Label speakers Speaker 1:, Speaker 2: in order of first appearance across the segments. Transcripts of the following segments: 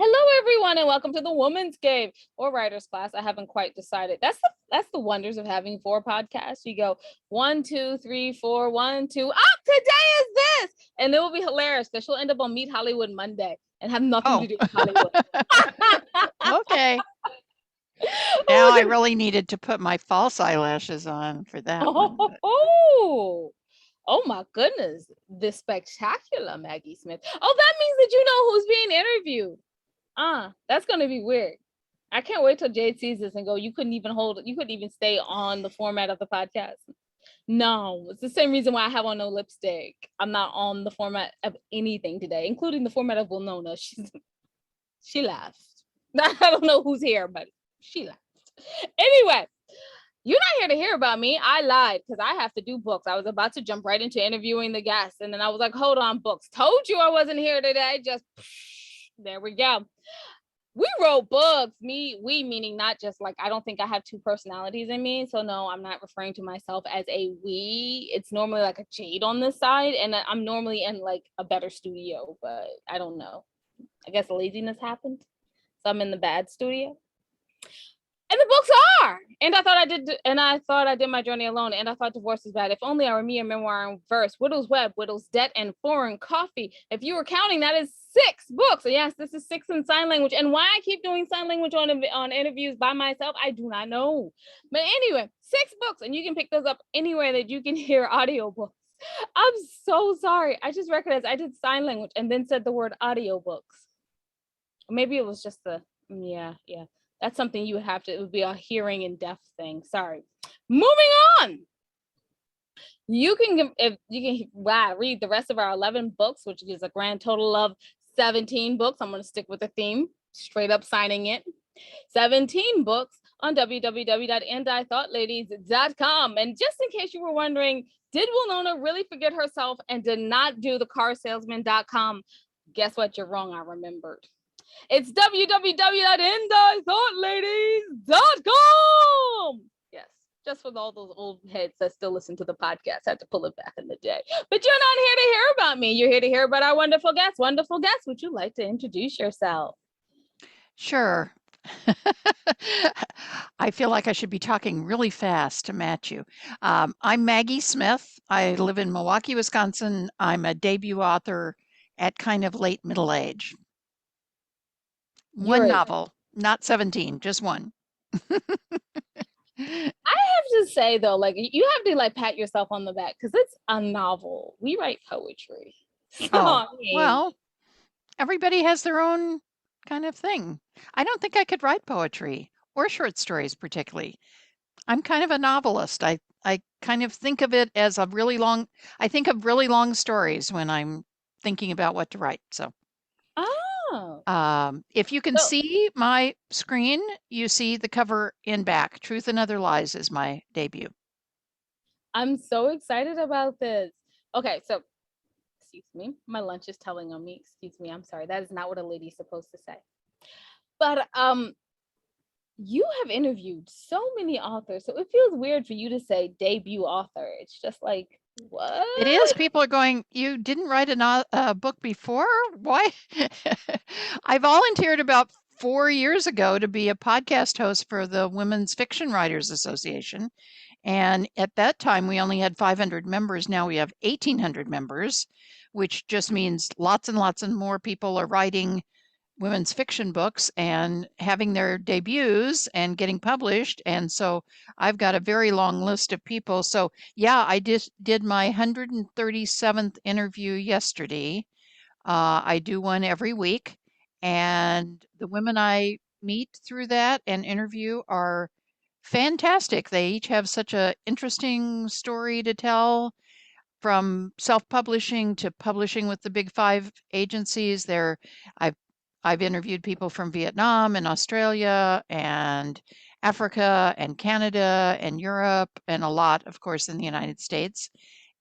Speaker 1: Hello, everyone, and welcome to the Woman's Cave or Writer's Class. I haven't quite decided. That's the wonders of having 4 podcasts. You go 1, 2, 3, 4, 1, 2. Today is this, and it will be hilarious because she'll end up on Meet Hollywood Monday and have nothing to do with Hollywood.
Speaker 2: Okay. Now I really needed to put my false eyelashes on for that one.
Speaker 1: Oh my goodness, the spectacular Maggie Smith. Oh, that means that you know who's being interviewed. That's gonna be weird. I can't wait till Jade sees this and go, you couldn't even stay on the format of the podcast. No, it's the same reason why I have on no lipstick. I'm not on the format of anything today, including the format of Winona. She laughed. I don't know who's here, but she laughed. Anyway, you're not here to hear about me. I lied because I have to do books. I was about to jump right into interviewing the guests, and then I was like, hold on, books. Told you I wasn't here today. Just there we go. We wrote books. We meaning not just like, I don't think I have 2 personalities in me. So no, I'm not referring to myself as a we. It's normally like a Jade on this side, and I'm normally in like a better studio, but I don't know. I guess laziness happened. So I'm in the bad studio. And the books are. And I thought I did my journey alone. And I thought divorce was bad. If only I were me, a memoir in verse. Widow's Web, Widow's Debt, and Foreign Coffee. If you were counting, that is 6 books. So yes, this is 6 in sign language. And why I keep doing sign language on interviews by myself, I do not know. But anyway, 6 books. And you can pick those up anywhere that you can hear audiobooks. I'm so sorry. I just recognized I did sign language and then said the word audiobooks. Maybe it was just the, yeah. That's something you would have to, it would be a hearing and deaf thing. Sorry. Moving on. You can read the rest of our 11 books, which is a grand total of 17 books. I'm going to stick with the theme, straight up signing it. 17 books on www.andithoughladies.com. And just in case you were wondering, did Winona really forget herself and did not do the carsalesman.com? Guess what? You're wrong. I remembered. It's www.andithoughladies.com. Yes, just with all those old heads that still listen to the podcast, I had to pull it back in the day. But you're not here to hear about me. You're here to hear about our wonderful guests. Wonderful guests, would you like to introduce yourself?
Speaker 2: Sure. I feel like I should be talking really fast to match you. I'm Maggie Smith. I live in Milwaukee, Wisconsin. I'm a debut author at kind of late middle age. One novel, not 17, just one.
Speaker 1: I have to say though, like you have to like pat yourself on the back because it's a novel. We write poetry.
Speaker 2: So, well, everybody has their own kind of thing. I don't think I could write poetry or short stories particularly. I'm kind of a novelist. I kind of think of it as I think of really long stories when I'm thinking about what to write. So. If you can see my screen, you see the cover in back. Truth and Other Lies is my debut.
Speaker 1: I'm so excited about this. Okay, so excuse me, my lunch is telling on me. Excuse me, I'm sorry. That is not what a lady's supposed to say. But you have interviewed so many authors, so it feels weird for you to say debut author. It's just like, what?
Speaker 2: It is. People are going, you didn't write a book before? Why? I volunteered about 4 years ago to be a podcast host for the Women's Fiction Writers Association. And at that time, we only had 500 members. Now we have 1,800 members, which just means lots and lots and more people are writing women's fiction books and having their debuts and getting published. And so I've got a very long list of people. So yeah, I did my 137th interview yesterday. I do one every week. And the women I meet through that and interview are fantastic. They each have such an interesting story to tell, from self-publishing to publishing with the big 5 agencies. I've interviewed people from Vietnam and Australia and Africa and Canada and Europe and a lot, of course, in the United States.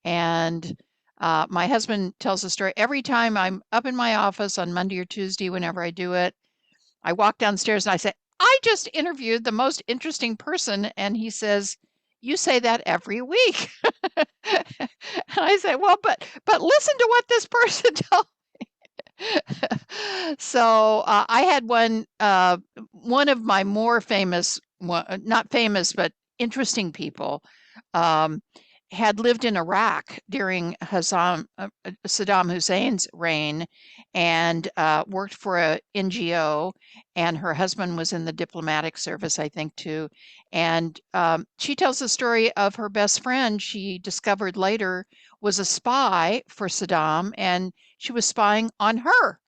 Speaker 2: And my husband tells a story. Every time I'm up in my office on Monday or Tuesday, whenever I do it, I walk downstairs and I say, I just interviewed the most interesting person. And he says, you say that every week. And I say, well, but listen to what this person told me. So I had one of my more famous, not famous, but interesting people, um, had lived in Iraq during Saddam Hussein's reign and worked for a NGO. And her husband was in the diplomatic service, I think, too. And she tells the story of her best friend she discovered later was a spy for Saddam, and she was spying on her.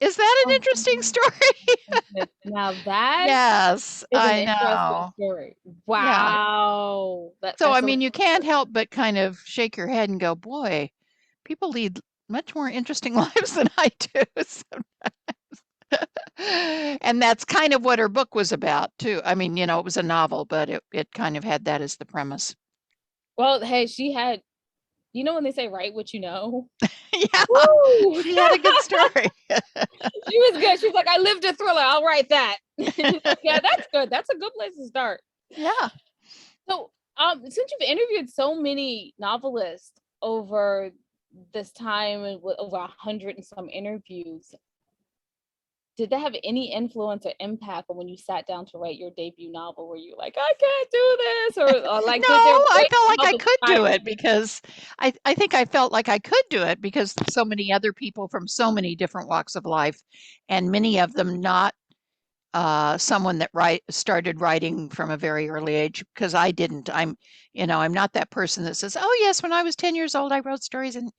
Speaker 2: Is that an
Speaker 1: Oh
Speaker 2: interesting
Speaker 1: my
Speaker 2: story?
Speaker 1: goodness. Now that
Speaker 2: Yes,
Speaker 1: is an
Speaker 2: I
Speaker 1: interesting
Speaker 2: know.
Speaker 1: story.
Speaker 2: Yeah.
Speaker 1: Wow.
Speaker 2: So,
Speaker 1: That's
Speaker 2: I
Speaker 1: a
Speaker 2: mean,
Speaker 1: little
Speaker 2: you can't help but kind of shake your head and go, boy, people lead much more interesting lives than I do. And that's kind of what her book was about, too. I mean, it was a novel, but it kind of had that as the premise.
Speaker 1: well, hey, she had, when they say write what you know?
Speaker 2: Yeah,
Speaker 1: Woo!
Speaker 2: she had a good story.
Speaker 1: She was good. She's like, I lived a thriller. I'll write that. Yeah, that's good. That's a good place to start.
Speaker 2: Yeah.
Speaker 1: So, since you've interviewed so many novelists over this time and with over 100 and some interviews, did that have any influence or impact on when you sat down to write your debut novel? Where you're like, I can't do this, or like,
Speaker 2: No,
Speaker 1: did their
Speaker 2: I
Speaker 1: voice
Speaker 2: felt like
Speaker 1: help
Speaker 2: I could do
Speaker 1: inspire
Speaker 2: it
Speaker 1: you?
Speaker 2: because I think I felt like I could do it because so many other people from so many different walks of life, and many of them not someone that started writing from a very early age, because I didn't. I'm not that person that says, "Oh yes, when I was 10 years old, I wrote stories," and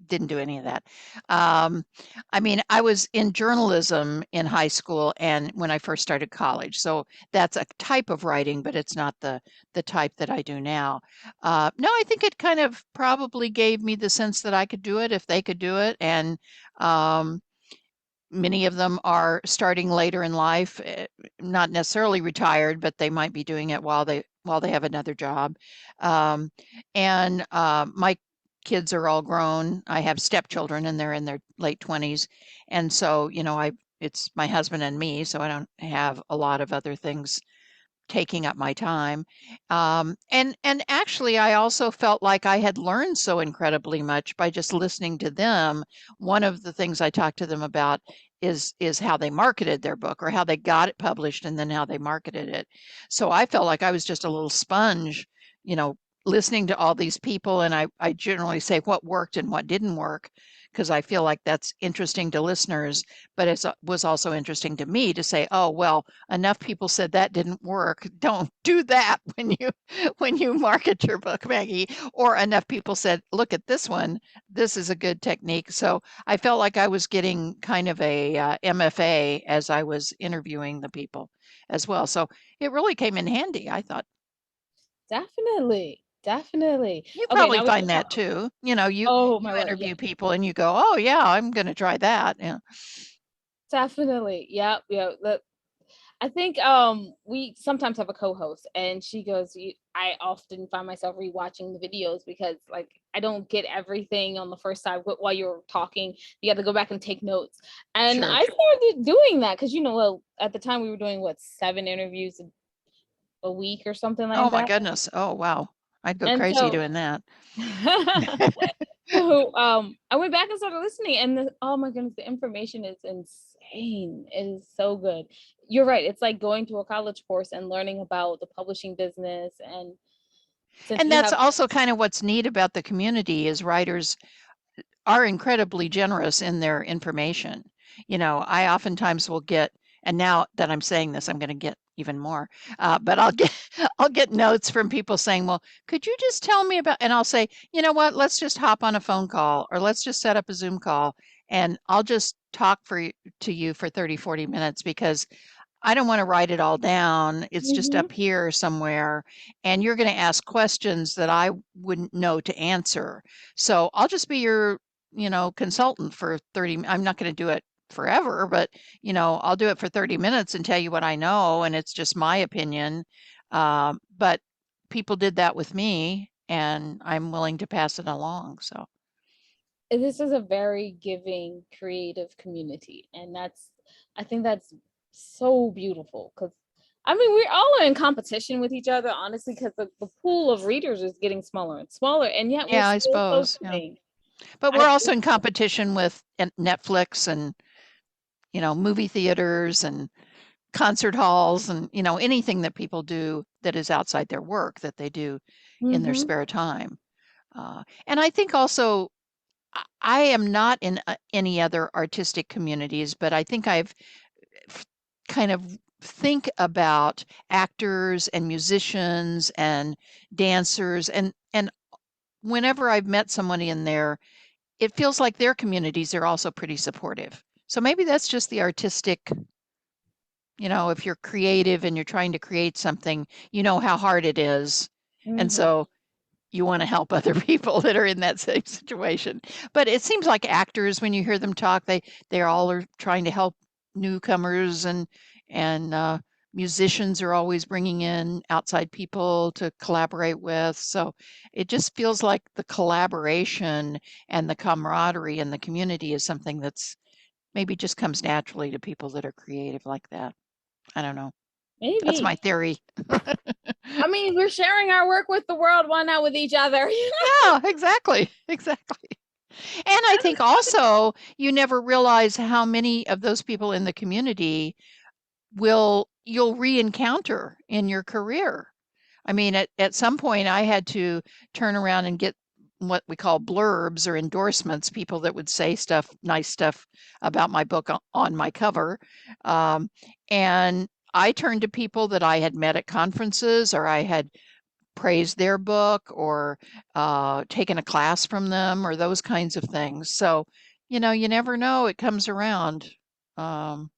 Speaker 2: didn't do any of that. Um, I mean, I was in journalism in high school and when I first started college. So that's a type of writing, but it's not the type that I do now. No, I think it kind of probably gave me the sense that I could do it if they could do it. And um, many of them are starting later in life, not necessarily retired, but they might be doing it while they have another job. Um, and my kids are all grown. I have stepchildren, and they're in their late 20s, and so it's my husband and me, so I don't have a lot of other things taking up my time. And actually, I also felt like I had learned so incredibly much by just listening to them. One of the things I talked to them about is how they marketed their book or how they got it published and then how they marketed it. So I felt like I was just a little sponge, you know, listening to all these people. And I generally say what worked and what didn't work because I feel like that's interesting to listeners, but it was also interesting to me to say, oh, well, enough people said that didn't work. Don't do that when you market your book, Maggie. Or enough people said, look at this one. This is a good technique. So I felt like I was getting kind of a MFA as I was interviewing the people as well. So it really came in handy, I thought.
Speaker 1: Definitely, definitely.
Speaker 2: You
Speaker 1: Okay,
Speaker 2: probably
Speaker 1: now we can
Speaker 2: find
Speaker 1: talk.
Speaker 2: that too. You
Speaker 1: Oh
Speaker 2: you
Speaker 1: my word, yeah,
Speaker 2: interview people and you go, oh yeah, I'm going to try that. Yeah,
Speaker 1: definitely. Yep, yeah. I think we sometimes have a co-host and she goes, I often find myself rewatching the videos because like I don't get everything on the first time while you're talking. You got to go back and take notes. And
Speaker 2: sure.
Speaker 1: I started doing that because well, at the time we were doing what, 7 interviews a week or something
Speaker 2: Oh
Speaker 1: like
Speaker 2: my
Speaker 1: that.
Speaker 2: goodness. Oh wow. I'd go
Speaker 1: And
Speaker 2: crazy
Speaker 1: so
Speaker 2: doing that.
Speaker 1: so I went back and started listening and oh my goodness, the information is insane. It is so good. You're right. It's like going through a college course and learning about the publishing business. And since
Speaker 2: And
Speaker 1: we
Speaker 2: that's
Speaker 1: have
Speaker 2: also kind of what's neat about the community is writers are incredibly generous in their information. I oftentimes will get, and now that I'm saying this, I'm going to get even more. But I'll get I'll get notes from people saying, "Well, could you just tell me about?" And I'll say, "You know what? Let's just hop on a phone call, or let's just set up a Zoom call, and I'll just talk to you for 30, 40 minutes because I don't want to write it all down. It's just
Speaker 1: Mhm.
Speaker 2: up here somewhere. And you're going to ask questions that I wouldn't know to answer. So I'll just be your, consultant for 30. I'm not going to do it forever, but, I'll do it for 30 minutes and tell you what I know. And it's just my opinion. But people did that with me and I'm willing to pass it along. So,
Speaker 1: This is a very giving, creative community. And I think that's so beautiful because I mean, we're all in competition with each other, honestly, because the pool of readers is getting smaller and smaller, and yet we're
Speaker 2: yeah, I
Speaker 1: still so
Speaker 2: suppose. Yeah.
Speaker 1: giving.
Speaker 2: But
Speaker 1: I
Speaker 2: we're also in competition with Netflix and, movie theaters and concert halls and, anything that people do that is outside their work that they do in their
Speaker 1: mm-hmm.
Speaker 2: spare time. And I think also I am not in any other artistic communities, but I think I've kind of think about actors and musicians and dancers and whenever I've met somebody in there, it feels like their communities are also pretty supportive. So maybe that's just the artistic, if you're creative and you're trying to create something, you know how hard it is. And
Speaker 1: Mm-hmm.
Speaker 2: so you want to help other people that are in that same situation. But it seems like actors, when you hear them talk, they all are trying to help newcomers, and musicians are always bringing in outside people to collaborate with. So it just feels like the collaboration and the camaraderie in the community is something that's maybe just comes naturally to people that are creative like that. I don't know. That's my
Speaker 1: Maybe.
Speaker 2: theory.
Speaker 1: I mean, we're sharing our work with the world, why not with each other?
Speaker 2: Yeah, exactly. Exactly. And I think also you never realize how many of those people in the community you'll re-encounter in your career. I mean, at some point I had to turn around and get what we call blurbs or endorsements, people that would say nice stuff about my book on my cover. And I turned to people that I had met at conferences or I had praised their book or taken a class from them or those kinds of things. So, you never know. It comes around. Um,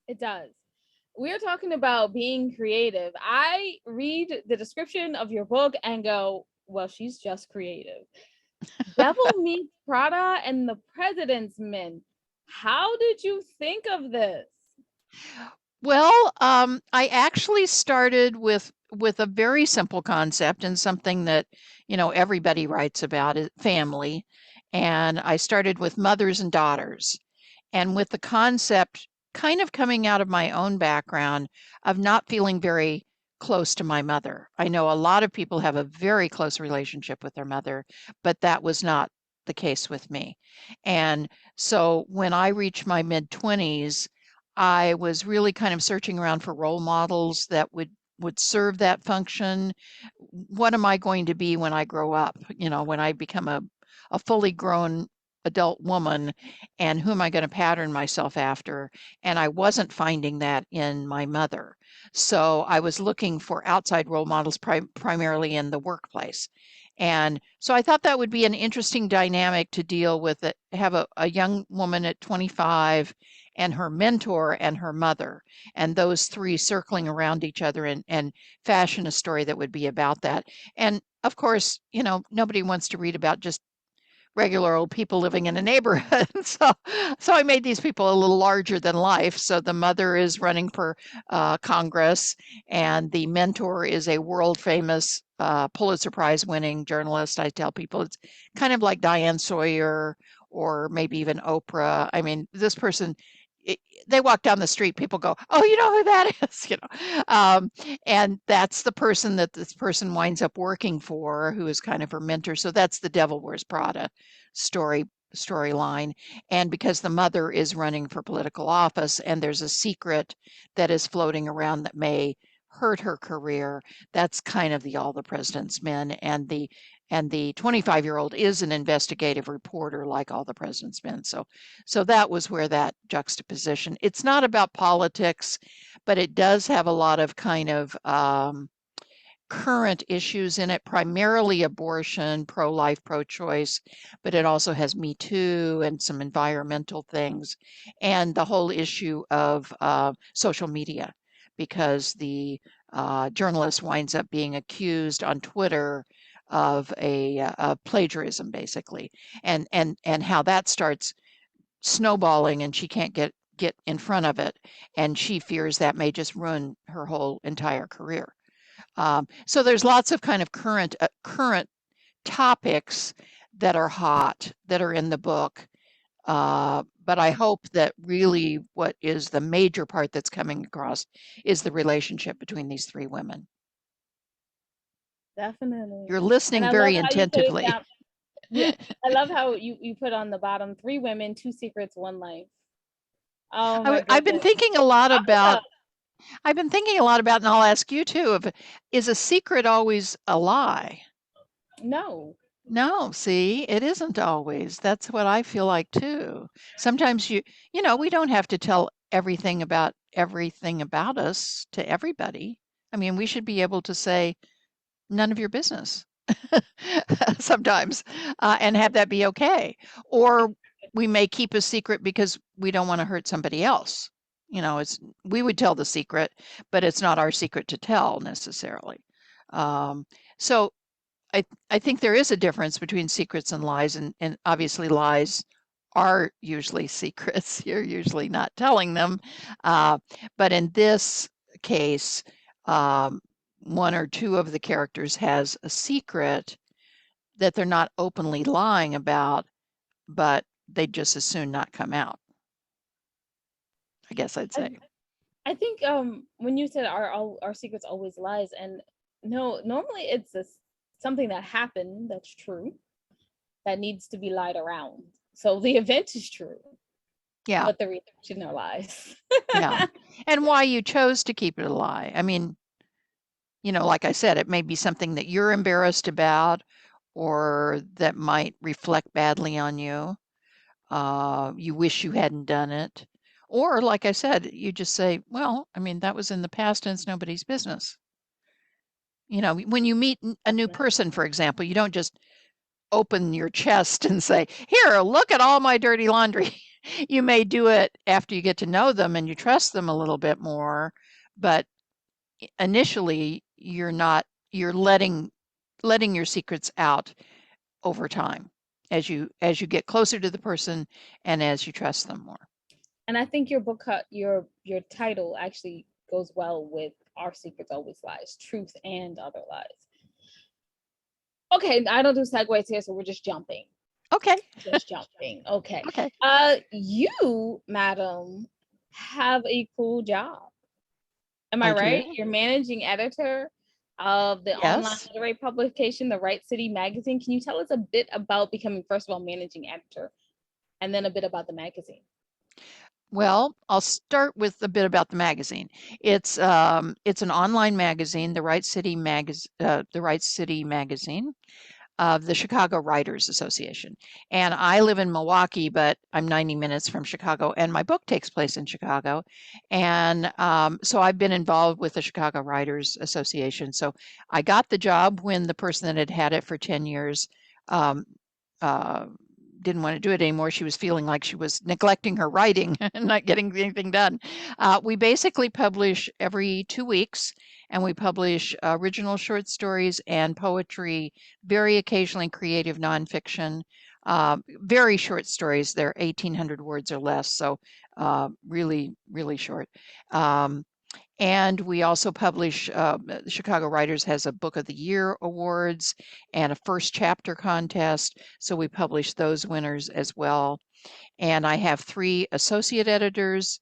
Speaker 1: It does. We're talking about being creative. I read the description of your book and go, well, she's just creative. Devil Meets Prada and the President's Men. How did you think of this?
Speaker 2: well, I actually started with a very simple concept and something that everybody writes about is family, and I started with mothers and daughters. And with the concept kind of coming out of my own background of not feeling very close to my mother. I know a lot of people have a very close relationship with their mother, but that was not the case with me. And so when I reached my mid 20s, I was really kind of searching around for role models that would serve that function. What am I going to be when I grow up? When I become a fully grown adult woman, and who am I going to pattern myself after? And I wasn't finding that in my mother. So I was looking for outside role models primarily in the workplace. And so I thought that would be an interesting dynamic to deal with it, have a young woman at 25 and her mentor and her mother, and those three circling around each other and fashion a story that would be about that. And of course, nobody wants to read about just regular old people living in a neighborhood. So I made these people a little larger than life. So the mother is running for Congress, and the mentor is a world famous Pulitzer Prize winning journalist. I tell people it's kind of like Diane Sawyer or maybe even Oprah. I mean, this person. They walk down the street, people go, "Oh, you know who that is?" And that's the person that this person winds up working for, who is kind of her mentor. So that's the Devil Wears Prada storyline. And because the mother is running for political office and there's a secret that is floating around that may hurt her career, that's kind of the All the President's Men. And the 25-year-old is an investigative reporter like All the President's Men. So that was where that juxtaposition. It's not about politics, but it does have a lot of kind of current issues in it, primarily abortion, pro-life, pro-choice, but it also has Me Too and some environmental things, and the whole issue of social media, because the journalist winds up being accused on Twitter of a plagiarism, basically, and how that starts snowballing, and she can't get in front of it, and she fears that may just ruin her whole entire career. So there's lots of kind of current topics that are hot that are in the book. But I hope that really what is the major part that's coming across is the relationship between these three women.
Speaker 1: Definitely.
Speaker 2: You're
Speaker 1: And
Speaker 2: listening
Speaker 1: I love
Speaker 2: very
Speaker 1: how you put it
Speaker 2: attentively.
Speaker 1: down. Yeah, I love how you put on the bottom 3 women, 2 secrets, 1 life. Oh my
Speaker 2: I've been
Speaker 1: goodness.
Speaker 2: thinking a lot
Speaker 1: Talk
Speaker 2: about,
Speaker 1: about
Speaker 2: I've been thinking a lot about, and I'll ask you too, if is a secret always a lie?
Speaker 1: no.
Speaker 2: No, see, it isn't always. That's what I feel like too. Sometimes we don't have to tell everything about us to everybody. I mean, we should be able to say none of your business sometimes, and have that be okay. Or we may keep a secret because we don't want to hurt somebody else. We would tell the secret, but it's not our secret to tell necessarily. Um, so I think there is a difference between secrets and lies, and obviously lies are usually secrets. You're usually not telling them. Uh, but in this case, um, one or two of the characters has a secret that they're not openly lying about, but they'd just as soon not come out, I guess I'd
Speaker 1: I,
Speaker 2: say.
Speaker 1: I think when you said our secrets always lies, and no, normally it's something that happened that's true that needs to be lied around. So the event is true,
Speaker 2: Yeah,
Speaker 1: but the reaction are lies.
Speaker 2: yeah. And why you chose to keep it a lie. I mean, like I said, it may be something that you're embarrassed about or that might reflect badly on you. You wish you hadn't done it. Or, like I said, you just say, well, I mean, that was in the past and it's nobody's business. When you meet a new
Speaker 1: Definitely.
Speaker 2: person, for example, you don't just open your chest and say, here, look at all my dirty laundry. You may do it after you get to know them and you trust them a little bit more, but initially you're letting your secrets out over time as you get closer to the person and as you trust them more.
Speaker 1: And I think your book, your title actually goes well with Our Secrets Always Lies, Truth and Other Lies. Okay, I don't do segues here, so we're just jumping.
Speaker 2: Okay.
Speaker 1: Just jumping. Okay.
Speaker 2: Okay.
Speaker 1: You, madam, have a cool job. Am I
Speaker 2: I
Speaker 1: right?
Speaker 2: do.
Speaker 1: You're managing editor of the online
Speaker 2: Yes.
Speaker 1: literary publication, The Right City magazine. Can you tell us a bit about becoming, first of all, managing editor, and then a bit about the magazine?
Speaker 2: Well, I'll start with a bit about the magazine. It's an online magazine, The Right City Magazine of the Chicago Writers Association. And I live in Milwaukee, but I'm 90 minutes from Chicago, and my book takes place in Chicago. And so I've been involved with the Chicago Writers Association. So I got the job when the person that had had it for 10 years um, uh, didn't want to do it anymore. She was feeling like she was neglecting her writing and not getting anything done. We basically publish every 2 weeks, and we publish original short stories and poetry, very occasionally creative nonfiction, very short stories. They're 1,800 words or less, so really, really short. Um, and we also publish, Chicago Writers has a Book of the Year awards and a first chapter contest. So we publish those winners as well. And I have 4 associate editors.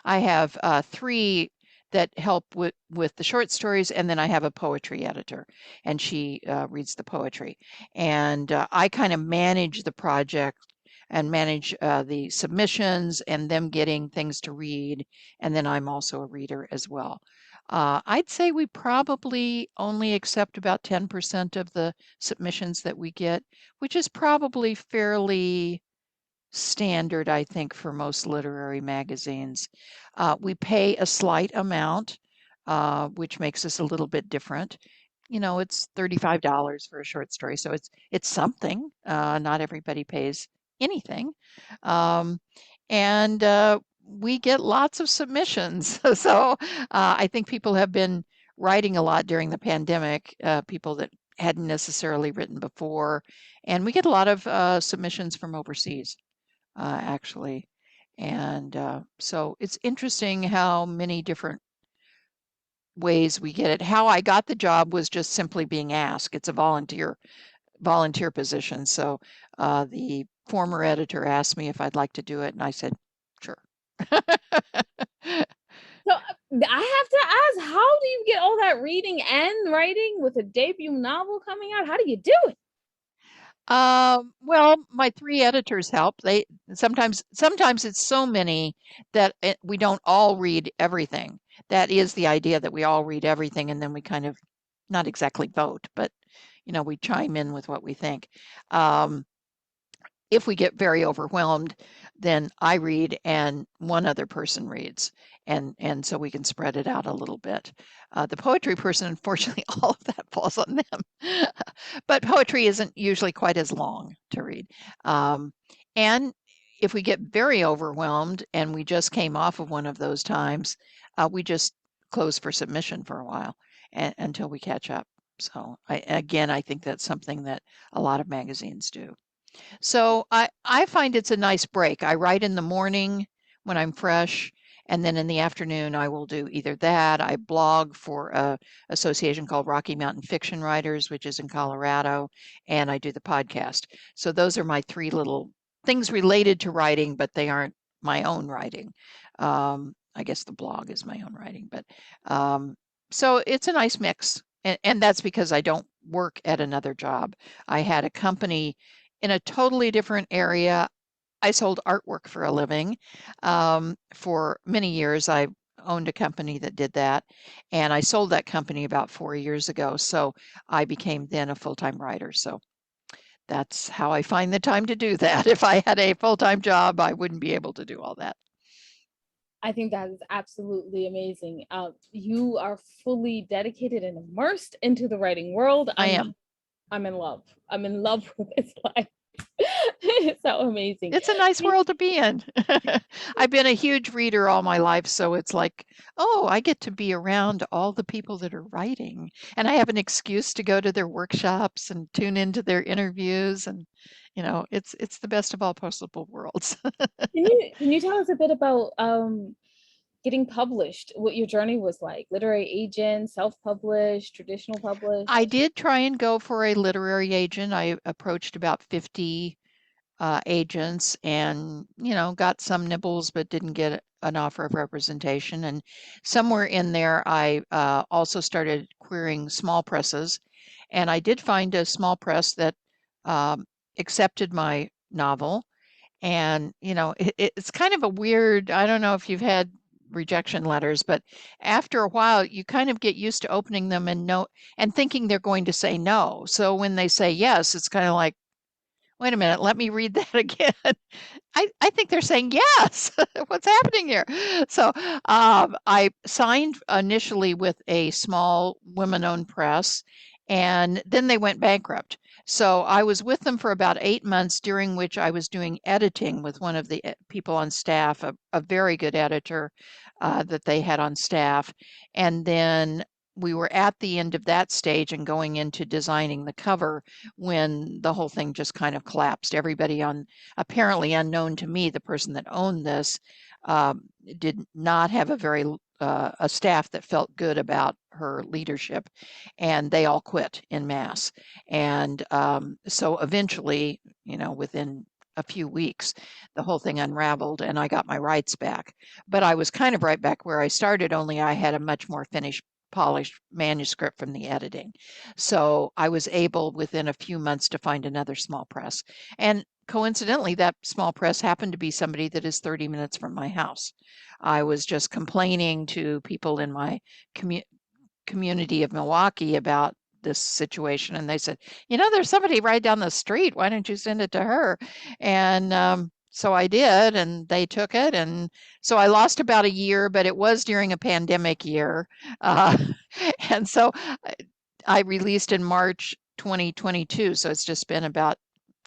Speaker 2: I have 3 that help with the short stories, and then I have a poetry editor, and she reads the poetry. And I kind of manage the project and manage the submissions and them getting things to read. And then I'm also a reader as well. I'd say we probably only accept about 10% of the submissions that we get, which is probably fairly standard, I think, for most literary magazines. We pay a slight amount, which makes us a little bit different. It's $35 for a short story, so it's something. Not everybody pays anything, um, and we get lots of submissions. So I think people have been writing a lot during the pandemic. People that hadn't necessarily written before, and we get a lot of submissions from overseas actually. And so it's interesting how many different ways we get it. How I got the job was just simply being asked. It's a volunteer position. So the former editor asked me if I'd like to do it, and I said, sure.
Speaker 1: So I have to ask, how do you get all that reading and writing with a debut novel coming out? How do you do it?
Speaker 2: Well, my three editors help. They sometimes it's so many that we don't all read everything. That is the idea, that we all read everything, and then we kind of not exactly vote, but we chime in with what we think. Um, if we get very overwhelmed, then I read and one other person reads, and so we can spread it out a little bit. The poetry person, unfortunately, all of that falls on them. But poetry isn't usually quite as long to read. And if we get very overwhelmed and we just came off of one of those times, we just close for submission for a while until we catch up. So I think that's something that a lot of magazines do. So I find it's a nice break. I write in the morning when I'm fresh, and then in the afternoon I will do either that. I blog for a association called Rocky Mountain Fiction Writers, which is in Colorado, and I do the podcast. So those are my three little things related to writing, but they aren't my own writing. I guess the blog is my own writing, but so it's a nice mix. And that's because I don't work at another job. I had a company in a totally different area. I sold artwork for a living. For many years, I owned a company that did that, and I sold that company about 4 years ago. So I became then a full-time writer. So that's how I find the time to do that. If I had a full-time job, I wouldn't be able to do all that.
Speaker 1: I think that is absolutely amazing. You are fully dedicated and immersed into the writing world.
Speaker 2: I am.
Speaker 1: I'm in love. I'm in love with this life. It's so amazing.
Speaker 2: It's a nice world to be in. I've been a huge reader all my life, so it's like, oh, I get to be around all the people that are writing, and I have an excuse to go to their workshops and tune into their interviews, and it's the best of all possible worlds.
Speaker 1: Can you tell us a bit about getting published, what your journey was like? Literary agent, self-published, traditional
Speaker 2: I
Speaker 1: published?
Speaker 2: did try and go for a literary agent. I approached about 50 agents and got some nibbles but didn't get an offer of representation. And somewhere in there I also started querying small presses, and I did find a small press that um, accepted my novel. And it's kind of a weird, I don't know if you've had rejection letters, but after a while you kind of get used to opening them and thinking they're going to say no. So when they say yes, it's kind of like, wait a minute, let me read that again. I think they're saying yes. What's happening here? So I signed initially with a small women-owned press, and then they went bankrupt. So I was with them for about 8 months, during which I was doing editing with one of the people on staff, a very good editor that they had on staff. And then we were at the end of that stage and going into designing the cover when the whole thing just kind of collapsed. Everybody on, apparently unknown to me, the person that owned this um, did not have a staff that felt good about her leadership, and they all quit in mass. And so eventually, within a few weeks, the whole thing unraveled and I got my rights back. But I was kind of right back where I started, only I had a much more finished, polished manuscript from the editing. So I was able within a few months to find another small press. And coincidentally, that small press happened to be somebody that is 30 minutes from my house. I was just complaining to people in my community of Milwaukee about this situation, and they said, there's somebody right down the street. Why don't you send it to her? And so I did, and they took it. And so I lost about a year, but it was during a pandemic year. Uh, and so I released in March 2022. So it's just been about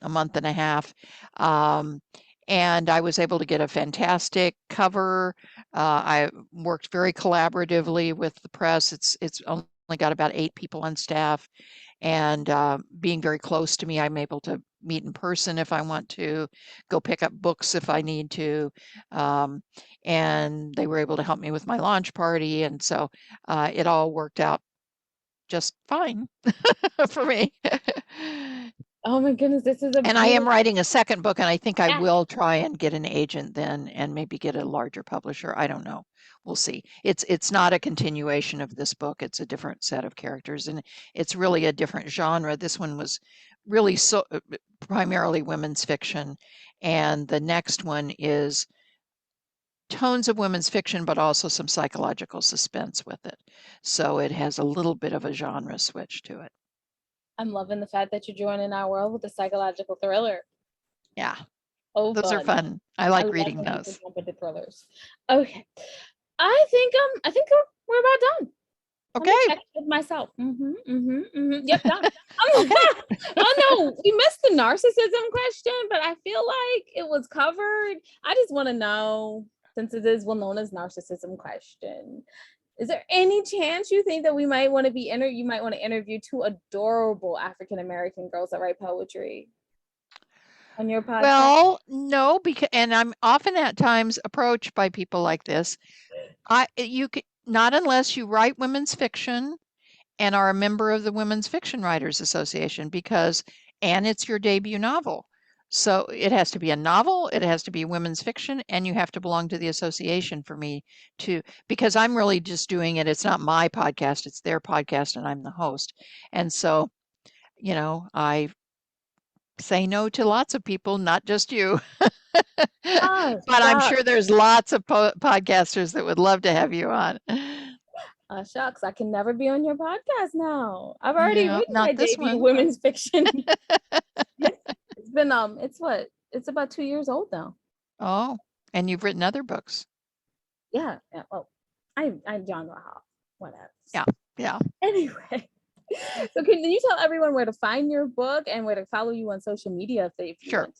Speaker 2: a month and a half. Um, and I was able to get a fantastic cover. I worked very collaboratively with the press. It's only got about 8 people on staff, and being very close to me, I'm able to meet in person if I want to, go pick up books if I need to. Um, and they were able to help me with my launch party, and so it all worked out just fine for me.
Speaker 1: Oh my goodness, this is a
Speaker 2: And I am
Speaker 1: beautiful.
Speaker 2: writing a second book, and I think I
Speaker 1: Yeah.
Speaker 2: will try and get an agent then and maybe get a larger publisher. I don't know. We'll see. It's not a continuation of this book. It's a different set of characters, and it's really a different genre. This one was really primarily women's fiction, and the next one is tones of women's fiction, but also some psychological suspense with it. So it has a little bit of a genre switch to it.
Speaker 1: I'm loving the fact that you're joining our world with a psychological thriller.
Speaker 2: Yeah,
Speaker 1: Oh,
Speaker 2: those are
Speaker 1: fun.
Speaker 2: fun. I
Speaker 1: I
Speaker 2: like
Speaker 1: love
Speaker 2: reading
Speaker 1: when people
Speaker 2: those.
Speaker 1: jump into thrillers. Okay. I think we're about done. Let me
Speaker 2: Okay.
Speaker 1: check with myself. Yep, done.
Speaker 2: Okay.
Speaker 1: Oh no, we missed the narcissism question, but I feel like it was covered. I just want to know, since it is well known as narcissism question, is there any chance you think that we might want to you might want to interview two adorable African American girls that write poetry on your podcast?
Speaker 2: Well, no, because and I'm often at times approached by people like this. You can not unless you write women's fiction and are a member of the Women's Fiction Writers Association and it's your debut novel. So it has to be a novel, it has to be women's fiction, and you have to belong to the association for me to, because I'm really just doing it. It's not my podcast, it's their podcast, and I'm the host. And so, I say no to lots of people, not just you.
Speaker 1: Ah,
Speaker 2: But I'm
Speaker 1: shucks.
Speaker 2: sure there's lots of podcasters that would love to have you on.
Speaker 1: Shucks, I can never be on your podcast now. I've already
Speaker 2: No,
Speaker 1: written my
Speaker 2: not this
Speaker 1: debut
Speaker 2: one.
Speaker 1: women's fiction. It's been it's what? It's about 2 years old now.
Speaker 2: Oh, and you've written other books.
Speaker 1: Yeah. Yeah. Well, I'm genre hop. Whatever.
Speaker 2: Yeah, yeah,
Speaker 1: Anyway, so can you tell everyone where to find your book and where to follow you on social media if you
Speaker 2: sure.
Speaker 1: want?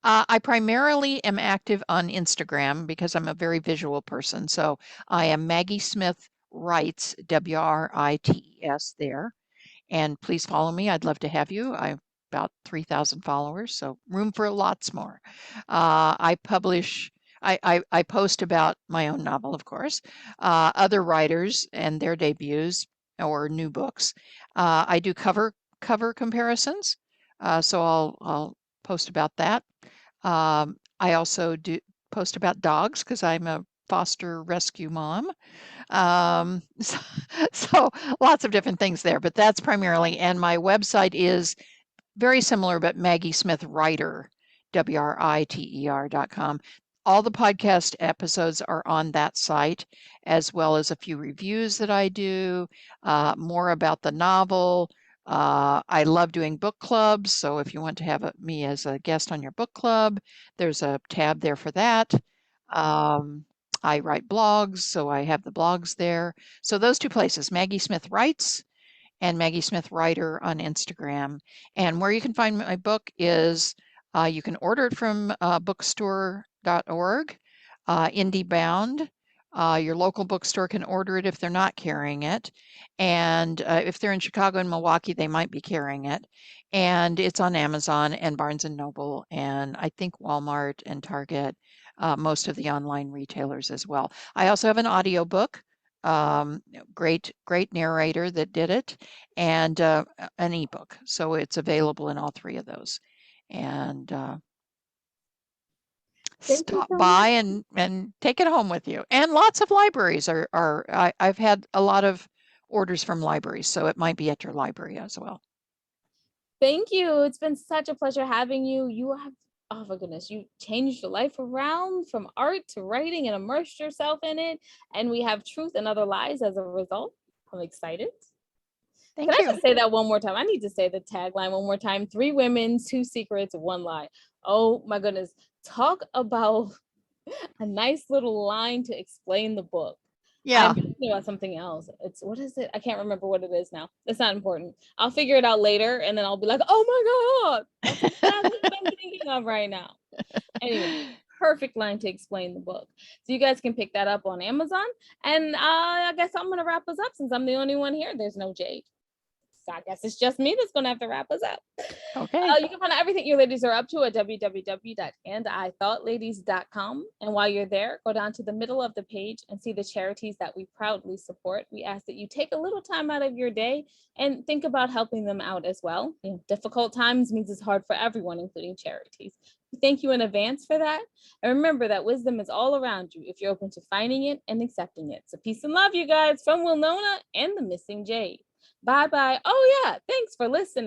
Speaker 2: I primarily am active on Instagram because I'm a very visual person. So I am Maggie Smith Writes, WRITES there. And please follow me. I'd love to have you. I've about 3,000 followers, so room for lots more. I publish, I post about my own novel, of course, other writers and their debuts or new books. I do cover comparisons, so I'll post about that. I also do post about dogs because I'm a foster rescue mom. So, so lots of different things there, but that's primarily, and my website is very similar, but Maggie Smith Writer, WRITER.com. All the podcast episodes are on that site, as well as a few reviews that I do, more about the novel. I love doing book clubs, so if you want to have me as a guest on your book club, there's a tab there for that. Um, I write blogs, so I have the blogs there. So those two places, Maggie Smith Writes and Maggie Smith Writer on Instagram. And where you can find my book is you can order it from bookstore.org, IndieBound. Your local bookstore can order it if they're not carrying it. And if they're in Chicago and Milwaukee, they might be carrying it. And it's on Amazon and Barnes and Noble, and I think Walmart and Target, most of the online retailers as well. I also have an audiobook, great narrator that did it, and an ebook. So it's available in all three of those. And
Speaker 1: Thank you
Speaker 2: stop
Speaker 1: so
Speaker 2: by
Speaker 1: much.
Speaker 2: and take it home with you. And lots of libraries I've had a lot of orders from libraries, so it might be at your library as well.
Speaker 1: Thank you. It's been such a pleasure having you. You have, oh my goodness, you changed your life around from art to writing and immersed yourself in it. And we have truth and other lies as a result. I'm excited. Can
Speaker 2: Thank
Speaker 1: I
Speaker 2: you.
Speaker 1: just say that one more time? I need to say the tagline one more time. 3 women, 2 secrets, 1 lie. Oh my goodness. Talk about a nice little line to explain the book.
Speaker 2: Yeah.
Speaker 1: I'm thinking about something else. It's what is it? I can't remember what it is now. It's not important. I'll figure it out later and then I'll be like, oh my God, that's exactly what I'm thinking of right now. Anyway, perfect line to explain the book. So you guys can pick that up on Amazon. And I guess I'm going to wrap us up since I'm the only one here. There's no Jade. I guess it's just me that's going to have to wrap us up.
Speaker 2: Okay.
Speaker 1: You can find out everything you ladies are up to at www.andithoughladies.com. And while you're there, go down to the middle of the page and see the charities that we proudly support. We ask that you take a little time out of your day and think about helping them out as well. You know, difficult times means it's hard for everyone, including charities. We thank you in advance for that. And remember that wisdom is all around you if you're open to finding it and accepting it. So peace and love, you guys, from Winona and the Missing Jade. Bye-bye. Oh, yeah. Thanks for listening.